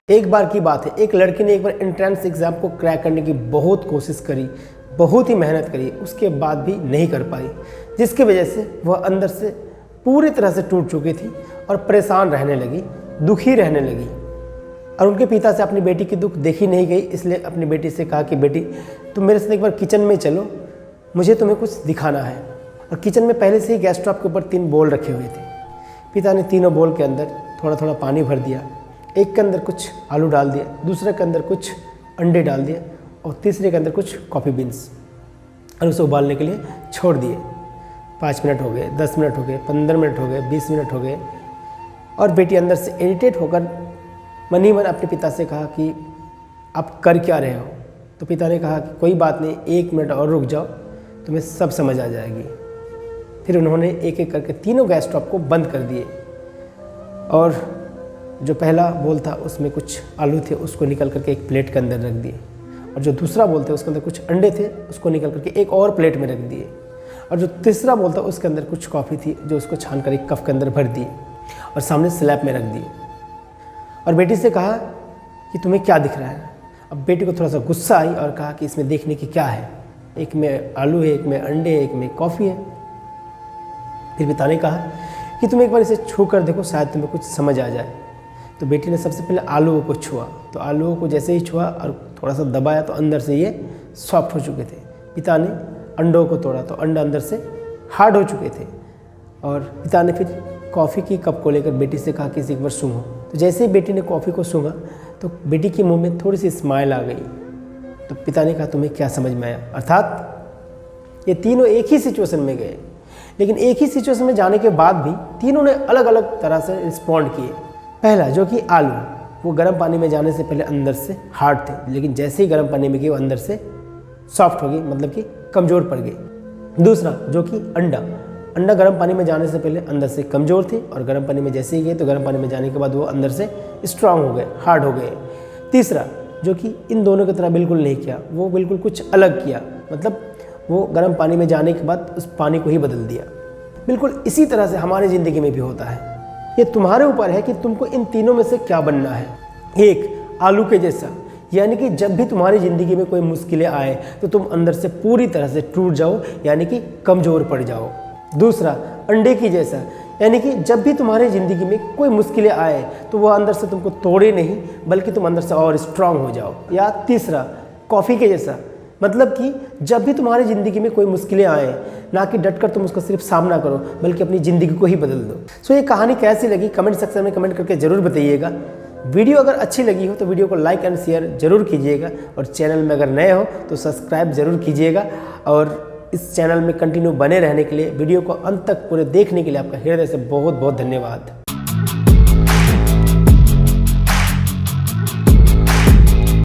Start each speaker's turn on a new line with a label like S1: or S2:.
S1: एक बार की बात है, एक लड़की ने एक बार एंट्रेंस एग्ज़ाम को क्रैक करने की बहुत कोशिश करी, बहुत ही मेहनत करी, उसके बाद भी नहीं कर पाई, जिसकी वजह से वह अंदर से पूरी तरह से टूट चुकी थी और परेशान रहने लगी, दुखी रहने लगी। और उनके पिता से अपनी बेटी की दुख देखी नहीं गई, इसलिए अपनी बेटी से कहा कि बेटी तुम मेरे साथ एक बार किचन में चलो, मुझे तुम्हें कुछ दिखाना है। और किचन में पहले से ही गैस स्टोव के ऊपर 3 बोल रखे हुए थे। पिता ने तीनों बोल के अंदर थोड़ा थोड़ा पानी भर दिया, एक के अंदर कुछ आलू डाल दिया, दूसरे के अंदर कुछ अंडे डाल दिए और तीसरे के अंदर कुछ कॉफ़ी बीन्स, और उसे उबालने के लिए छोड़ दिए। 5 मिनट हो गए, 10 मिनट हो गए, 15 मिनट हो गए, 20 मिनट हो गए, और बेटी अंदर से इरिटेट होकर मन ही मन अपने पिता से कहा कि आप कर क्या रहे हो। तो पिता ने कहा कि कोई बात नहीं, 1 मिनट और रुक जाओ, तुम्हें सब समझ आ जाएगी। फिर उन्होंने एक एक करके तीनों गैस स्टोव को बंद कर दिए, और जो पहला बोल था उसमें कुछ आलू थे, उसको निकल करके एक प्लेट के अंदर रख दिए, और जो दूसरा बोल था उसके अंदर कुछ अंडे थे, उसको निकल करके एक और प्लेट में रख दिए, और जो तीसरा बोल था उसके अंदर कुछ कॉफ़ी थी, जो उसको छान कर एक कप के अंदर भर दिए और सामने स्लैब में रख दिए। और बेटी से कहा कि तुम्हें क्या दिख रहा है। अब बेटी को थोड़ा सा गुस्सा आई और कहा कि इसमें देखने की क्या है, एक में आलू है, एक में अंडे है, एक में कॉफ़ी है। फिर पिता ने कहा कि तुम एक बार इसे छू कर देखो, शायद तुम्हें कुछ समझ आ जाए। तो बेटी ने सबसे पहले आलूओं को छुआ, तो आलूओं को जैसे ही छुआ और थोड़ा सा दबाया तो अंदर से ये सॉफ्ट हो चुके थे। पिता ने अंडों को तोड़ा तो अंडा अंदर से हार्ड हो चुके थे। और पिता ने फिर कॉफ़ी की कप को लेकर बेटी से कहा कि इसे एक बार सूंघो। तो जैसे ही बेटी ने कॉफ़ी को सूंघा तो बेटी के मुंह में थोड़ी सी स्माइल आ गई। तो पिता ने कहा तुम्हें क्या समझ में आया। अर्थात ये तीनों एक ही सिचुएशन में गए, लेकिन एक ही सिचुएशन में जाने के बाद भी तीनों ने अलग अलग तरह से रिस्पॉन्ड किए। पहला जो कि आलू, वो गर्म पानी में जाने से पहले अंदर से हार्ड थे, लेकिन जैसे ही गर्म पानी में गए वो अंदर से सॉफ्ट हो गई, मतलब कि कमज़ोर पड़ गई। दूसरा जो कि अंडा गर्म पानी में जाने से पहले अंदर से कमज़ोर थे, और गर्म पानी में जैसे ही गए तो गर्म पानी में जाने के बाद वो अंदर से स्ट्रांग हो गए, हार्ड हो गए। तीसरा जो कि इन दोनों की तरह बिल्कुल नहीं किया, वो बिल्कुल कुछ अलग किया, मतलब वो गर्म पानी में जाने के बाद उस पानी को ही बदल दिया। बिल्कुल इसी तरह से हमारी ज़िंदगी में भी होता है। ये तुम्हारे ऊपर है कि तुमको इन तीनों में से क्या बनना है। एक, आलू के जैसा, यानी कि जब भी तुम्हारी ज़िंदगी में कोई मुश्किलें आए तो तुम अंदर से पूरी तरह से टूट जाओ, यानी कि कमज़ोर पड़ जाओ। दूसरा, अंडे की जैसा, यानी कि जब भी तुम्हारी ज़िंदगी में कोई मुश्किलें आए तो वह अंदर से तुमको तोड़े नहीं, बल्कि तुम अंदर से और स्ट्रांग हो जाओ। या तीसरा, कॉफ़ी के जैसा, मतलब कि जब भी तुम्हारी ज़िंदगी में कोई मुश्किलें आए, ना कि डटकर तुम उसका सिर्फ सामना करो, बल्कि अपनी ज़िंदगी को ही बदल दो। सो ये कहानी कैसी लगी कमेंट सेक्शन में कमेंट करके ज़रूर बताइएगा। वीडियो अगर अच्छी लगी हो तो वीडियो को लाइक एंड शेयर ज़रूर कीजिएगा, और चैनल में अगर नए हो तो सब्सक्राइब ज़रूर कीजिएगा। और इस चैनल में कंटिन्यू बने रहने के लिए, वीडियो को अंत तक पूरे देखने के लिए आपका हृदय से बहुत बहुत धन्यवाद।